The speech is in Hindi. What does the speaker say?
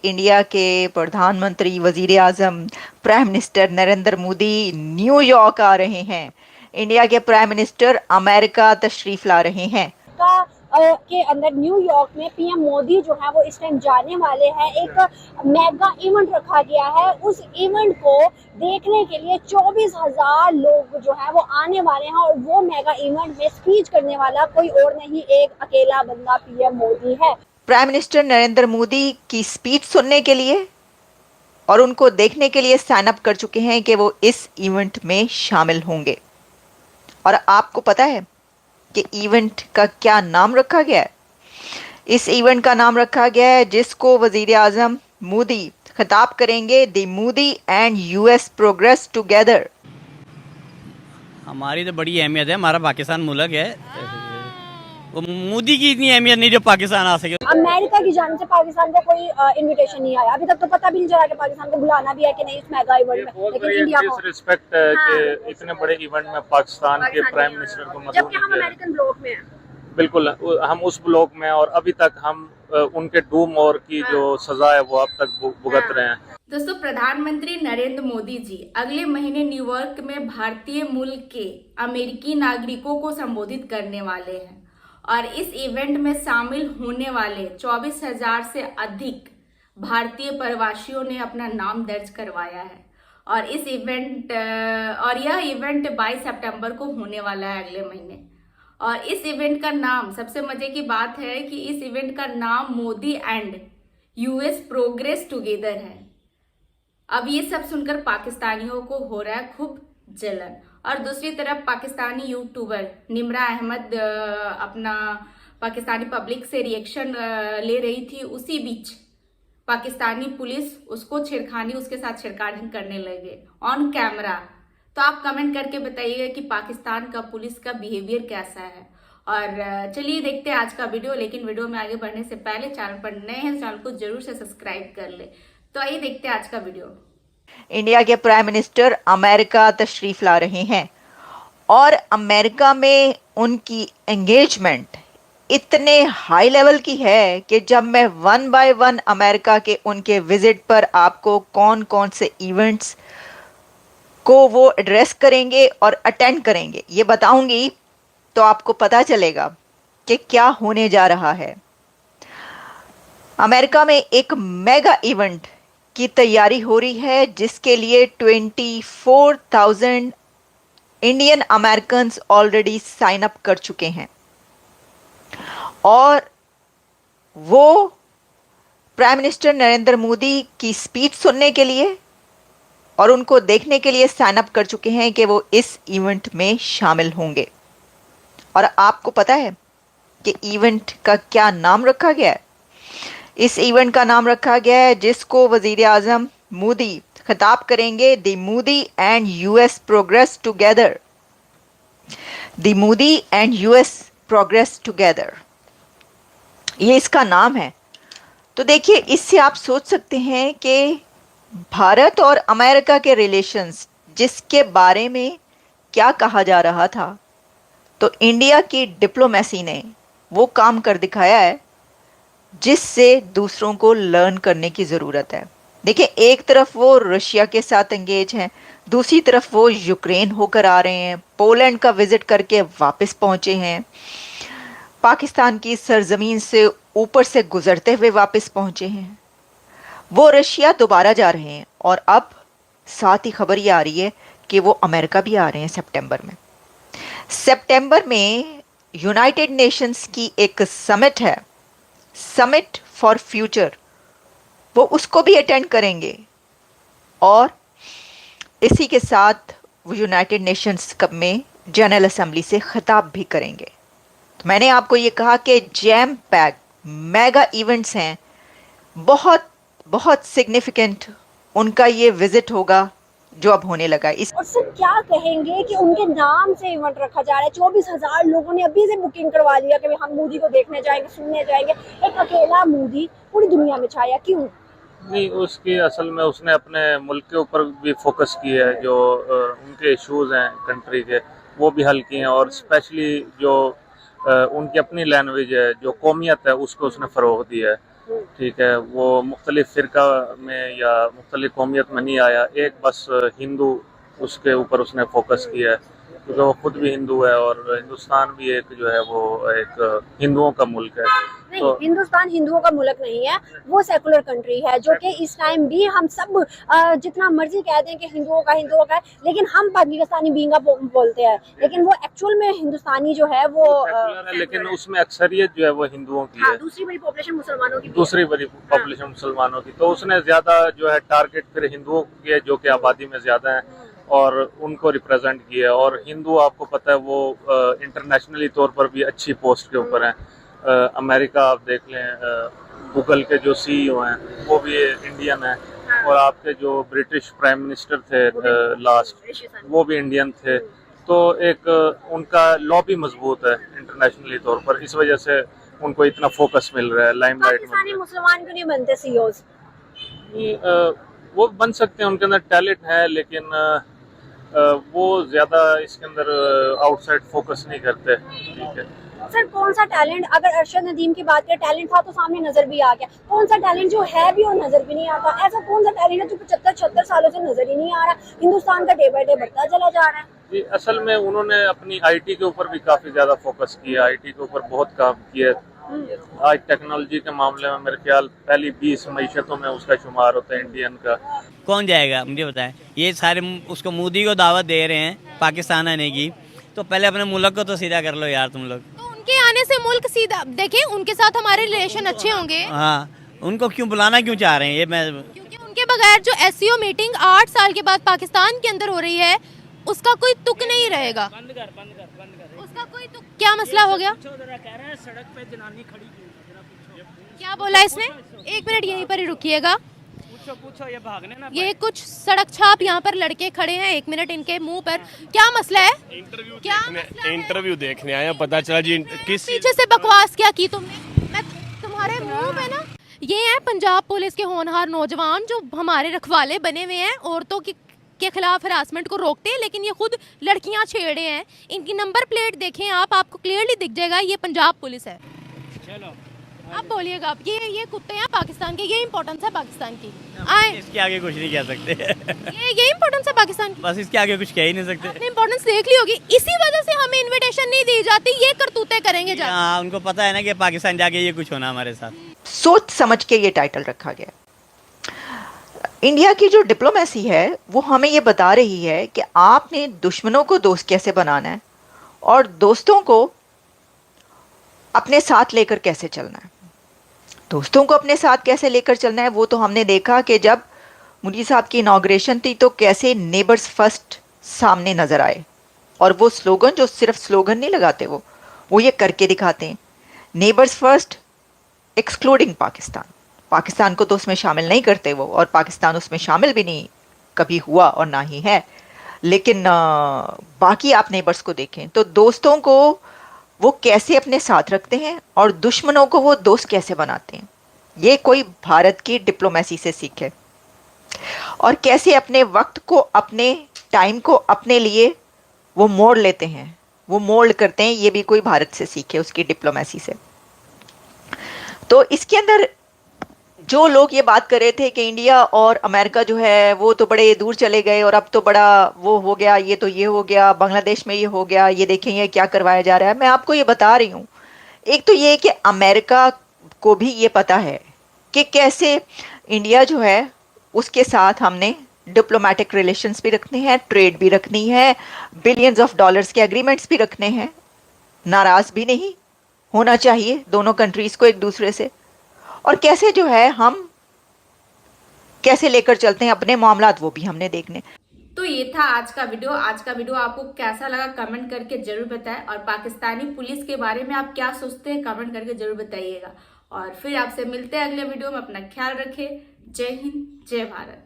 इंडिया के प्रधानमंत्री वजीर आजम prime minister Narendra Modi New York आ रहे हैं। इंडिया के प्राइम मिनिस्टर अमेरिका तशरीफ ला रहे हैं। के अंदर न्यूयॉर्क में पीएम मोदी जो है वो इस टाइम जाने वाले हैं। एक मेगा इवेंट रखा गया है। उस इवेंट को देखने के लिए 24,000 लोग जो है वो आने वाले हैं और वो मेगा इवेंट में स्पीच करने वाला कोई और नहीं, एक अकेला बंदा पीएम मोदी है। प्राइम मिनिस्टर नरेंद्र मोदी की स्पीच सुनने के लिए और उनको देखने के लिए साइन अप कर चुके हैं कि वो इस इवेंट में शामिल होंगे। और आपको पता है कि इवेंट का क्या नाम रखा गया है? इस इवेंट का नाम रखा गया है जिसको वजीर आजम मोदी खिताब करेंगे, the Modi and US progress together. हमारी तो बड़ी अहमियत है, हमारा पाकिस्तान मुल्क है, वो मोदी की इतनी अहमियत नहीं जो पाकिस्तान आ सके। अमेरिका की जानिब से पाकिस्तान को कोई इनविटेशन नहीं आया अभी तक, तो पता भी नहीं चला कि पाकिस्तान को बुलाना भी है कि नहीं इस मेगा इवेंट में। लेकिन इंडिया को रिस्पेक्ट है कि इतने बड़े इवेंट में पाकिस्तान के प्राइम मिनिस्टर को मदद, जबकि हम अमेरिकन ब्लॉक में हैं। बिल्कुल हम उस ब्लॉक में, और अभी तक हम उनके डूम और की जो सजा है वो अब तक भुगत रहे हैं। दोस्तों, प्रधानमंत्री नरेंद्र मोदी जी अगले महीने न्यूयॉर्क में भारतीय मूल के अमेरिकी नागरिकों को संबोधित करने वाले हैं और इस इवेंट में शामिल होने वाले 24,000 से अधिक भारतीय प्रवासियों ने अपना नाम दर्ज करवाया है। और यह इवेंट 22 सितंबर को होने वाला है, अगले महीने। और इस इवेंट का नाम, सबसे मजे की बात है कि इस इवेंट का नाम Modi and US progress together है। अब ये सब सुनकर पाकिस्तानियों को हो रहा है खूब जलन। और दूसरी तरफ पाकिस्तानी यूट्यूबर निमरा अहमद अपना पाकिस्तानी पब्लिक से रिएक्शन ले रही थी। उसी बीच पाकिस्तानी पुलिस उसके साथ छेड़खानी करने लगे ऑन कैमरा। तो आप कमेंट करके बताइएगा कि पाकिस्तान का पुलिस का बिहेवियर कैसा है। और चलिए देखते हैं आज का वीडियो। लेकिन वीडियो में आगे बढ़ने से पहले चैनल पर नए हैं, चैनल को जरूर से सब्सक्राइब कर ले। तो आइए देखते हैं आज का वीडियो। इंडिया के प्राइम मिनिस्टर अमेरिका तशरीफ ला रहे हैं और अमेरिका में उनकी एंगेजमेंट इतने हाई लेवल की है कि जब मैं वन बाय वन अमेरिका के उनके विजिट पर आपको कौन कौन से इवेंट्स को वो एड्रेस करेंगे और अटेंड करेंगे ये बताऊंगी, तो आपको पता चलेगा कि क्या होने जा रहा है। अमेरिका में एक मेगा इवेंट की तैयारी हो रही है जिसके लिए 24,000 Indian American already sign up कर चुके हैं और वो प्राइम मिनिस्टर नरेंद्र मोदी की स्पीच सुनने के लिए और उनको देखने के लिए साइन अप कर चुके हैं कि वो इस इवेंट में शामिल होंगे। और आपको पता है कि इवेंट का क्या नाम रखा गया है? इस इवेंट का नाम रखा गया है जिसको वजीर आजम मोदी खिताब करेंगे, the Modi and US progress together. The Modi and US progress together, ये इसका नाम है। तो देखिए, इससे आप सोच सकते हैं कि भारत और अमेरिका के रिलेशंस जिसके बारे में क्या कहा जा रहा था, तो इंडिया की डिप्लोमेसी ने वो काम कर दिखाया है जिससे दूसरों को लर्न करने की ज़रूरत है। देखिए, एक तरफ वो रशिया के साथ एंगेज हैं, दूसरी तरफ वो यूक्रेन होकर आ रहे हैं, पोलैंड का विजिट करके वापस पहुंचे हैं, पाकिस्तान की सरजमीन से ऊपर से गुजरते हुए वापस पहुंचे हैं। वो रशिया दोबारा जा रहे हैं और अब साथ ही खबर ये आ रही है कि वो अमेरिका भी आ रहे हैं सितंबर में। सितंबर में यूनाइटेड नेशंस की एक समिट है, समिट फॉर फ्यूचर, वो उसको भी अटेंड करेंगे और इसी के साथ वो यूनाइटेड नेशंस कप में जनरल असेंबली से खिताब भी करेंगे। तो मैंने आपको ये कहा कि जैम पैक मेगा इवेंट्स हैं, बहुत बहुत सिग्निफिकेंट उनका ये विजिट होगा जो अब होने लगा। इस और सर क्या कहेंगे कि उनके नाम से इवेंट रखा जा रहा है। 24,000 लोगों ने अभी से बुकिंग करवा लिया कि हम मोदी को देखने जाएंगे, सुनने जाएंगे। एक अकेला मोदी पूरी दुनिया में छाया, क्यों? नहीं, उसकी असल में उसने अपने मुल्क के ऊपर भी फोकस किया है। जो उनके इश्यूज हैं कंट्री के, वो भी हल किए हैं। और स्पेशली जो उनकी अपनी लैंग्वेज है, जो कौमियत है, उसको उसने फ़रोग़ दिया है। ठीक है, वो मुख्तलिफ फ़िरका में या मुख्तलिफ कौमियत में नहीं आया, एक बस हिंदू उसके ऊपर उसने फोकस किया है, क्योंकि वो खुद भी हिंदू है और हिंदुस्तान भी एक जो है वो एक हिंदुओं का मुल्क है। नहीं, तो हिंदुस्तान हिंदुओं का मुल्क नहीं है, वो सेकुलर कंट्री है, जो कि इस टाइम भी हम सब जितना मर्जी कह दें कि हिंदुओं का है, लेकिन हम पाकिस्तानी बींगा बोलते हैं, लेकिन वो एक्चुअल में हिंदुस्तानी जो है वो सेकुलर है, लेकिन उसमें अक्सरियत जो है वो हिंदुओं की है, दूसरी बड़ी पॉपुलेशन मुसलमानों की भी दूसरी बड़ी पॉपुलेशन मुसलमानों की, तो उसने ज़्यादा जो है टारगेट फिर हिंदुओं की है, जो कि आबादी में ज़्यादा है और उनको रिप्रेजेंट किया। और हिंदू आपको पता है वो इंटरनेशनली तौर पर भी अच्छी पोस्ट के ऊपर हैं। अमेरिका आप देख लें, गूगल के जो सीईओ हैं वो भी इंडियन हैं, और आपके जो ब्रिटिश प्राइम मिनिस्टर थे लास्ट, वो भी इंडियन थे। तो एक उनका लॉबी मजबूत है इंटरनेशनली तौर पर, इस वजह से उनको इतना फोकस मिल रहा है, लाइमलाइट मिल पाकिस्तानी रहा मुसलमान क्यों नहीं बनते सीईओज? है। वो बन सकते हैं, उनके अंदर टैलेंट है, लेकिन वो ज़्यादा इसके अंदर आउटसाइड फोकस नहीं करते। ठीक है, सर कौन सा टैलेंट, अगर अरशद नदीम की बात करें, टैलेंट था तो सामने नजर भी आ गया, कौन सा टैलेंट जो है भी और नजर भी नहीं आता? ऐसा कौन सा टैलेंट है जो 75-76 सालों से नजर ही नहीं आ रहा? हिंदुस्तान का डे बाय डे बढ़ता चला जा रहा है। जी, असल में उन्होंने अपनी आईटी के ऊपर भी काफ़ी ज़्यादा फोकस किया, आईटी के ऊपर बहुत काम किया। आज टेक्नोलॉजी के मामले में मेरे ख्याल पहली 20 मईशतों में उसका शुमार होता है इंडियन का। कौन जाएगा मुझे बताएं? ये सारे उसको मोदी को दावत दे रहे हैं पाकिस्तान आने की, तो पहले अपने मुल्क को तो सीधा कर लो यार तुम लोग। तो उनके आने से मुल्क सीधा, देखिए उनके साथ हमारे रिलेशन अच्छे होंगे, हाँ, उनको क्यों बुलाना क्यों चाह रहे हैं ये मैं क्योंकि उनके बगैर जो एससीओ मीटिंग 8 साल के बाद पाकिस्तान के अंदर हो रही है उसका कोई तुक नहीं रहेगा। उसका कोई तुक, क्या मसला हो गया? सड़क पे जनानी खड़ी क्या बोला इसने? 1 मिनट यहीं पर ही रुकिएगा। पूछो ये भागने ना ये कुछ सड़क छाप यहाँ पर लड़के खड़े हैं, 1 मिनट इनके मुंह पर। क्या मसला है? क्या मसला है? इंटरव्यू देखने आया, पता चला जी किस पीछे से बकवास क्या की तुमने? मैं तुम्हारे मुंह पे ना, ये है पंजाब पुलिस के होनहार नौजवान जो हमारे रखवाले बने हुए हैं, औरतों के खिलाफ हरासमेंट को रोकते हैं, लेकिन ये खुद लड़कियां छेड़े हैं। इनकी नंबर प्लेट देखें आप, आपको क्लियरली दिख जाएगा ये पंजाब पुलिस है। चलो अब बोलिएगा आप, ये कुत्ते हैं पाकिस्तान के, ये इंपॉर्टेंस है पाकिस्तान की। आए, इसके आगे कुछ नहीं कह सकते। ये इंपॉर्टेंस है पाकिस्तान की। बस इसके आगे कुछ कह ही नहीं सकते। आपने इंपॉर्टेंस देख ली होगी, इसी वजह से हमें इनविटेशन नहीं दी जाती, ये करतूतें करेंगे जा। हाँ, उनको पता है ना कि पाकिस्तान जाके ये कुछ होना हमारे साथ। सोच समझ के ये टाइटल रखा गया। इंडिया की जो डिप्लोमेसी है वो हमें ये बता रही है कि आपने दुश्मनों को दोस्त कैसे बनाना है और दोस्तों को अपने साथ लेकर कैसे चलना है। दोस्तों को अपने साथ कैसे लेकर चलना है वो तो हमने देखा कि जब मोदी साहब की इनॉग्रेशन थी तो कैसे नेबर्स फर्स्ट सामने नजर आए, और वो स्लोगन जो सिर्फ स्लोगन नहीं लगाते, वो ये करके दिखाते हैं। Neighbours first excluding Pakistan, Pakistan को तो उसमें शामिल नहीं करते वो, और पाकिस्तान उसमें शामिल भी नहीं कभी हुआ और ना ही है। लेकिन बाकी आप नेबर्स को देखें तो दोस्तों को वो कैसे अपने साथ रखते हैं और दुश्मनों को वो दोस्त कैसे बनाते हैं, ये कोई भारत की डिप्लोमेसी से सीखे। और कैसे अपने वक्त को, अपने टाइम को अपने लिए वो मोड़ लेते हैं, वो मोल्ड करते हैं, ये भी कोई भारत से सीखे, उसकी डिप्लोमेसी से। तो इसके अंदर जो लोग ये बात कर रहे थे कि इंडिया और अमेरिका जो है वो तो बड़े दूर चले गए और अब तो बड़ा वो हो गया, ये तो ये हो गया, बांग्लादेश में ये हो गया, ये देखें ये क्या करवाया जा रहा है। मैं आपको ये बता रही हूँ, एक तो ये कि अमेरिका को भी ये पता है कि कैसे इंडिया जो है उसके साथ हमने डिप्लोमेटिक रिलेशंस भी रखने हैं, ट्रेड भी रखनी है, बिलियंस ऑफ डॉलर्स के एग्रीमेंट्स भी रखने हैं। नाराज भी नहीं होना चाहिए दोनों कंट्रीज को एक दूसरे से, और कैसे जो है हम कैसे लेकर चलते हैं अपने मामलात, वो भी हमने देखने। तो ये था आज का वीडियो। आज का वीडियो आपको कैसा लगा कमेंट करके जरूर बताएं, और पाकिस्तानी पुलिस के बारे में आप क्या सोचते हैं कमेंट करके जरूर बताइएगा। और फिर आपसे मिलते हैं अगले वीडियो में। अपना ख्याल रखें। जय हिंद, जय भारत।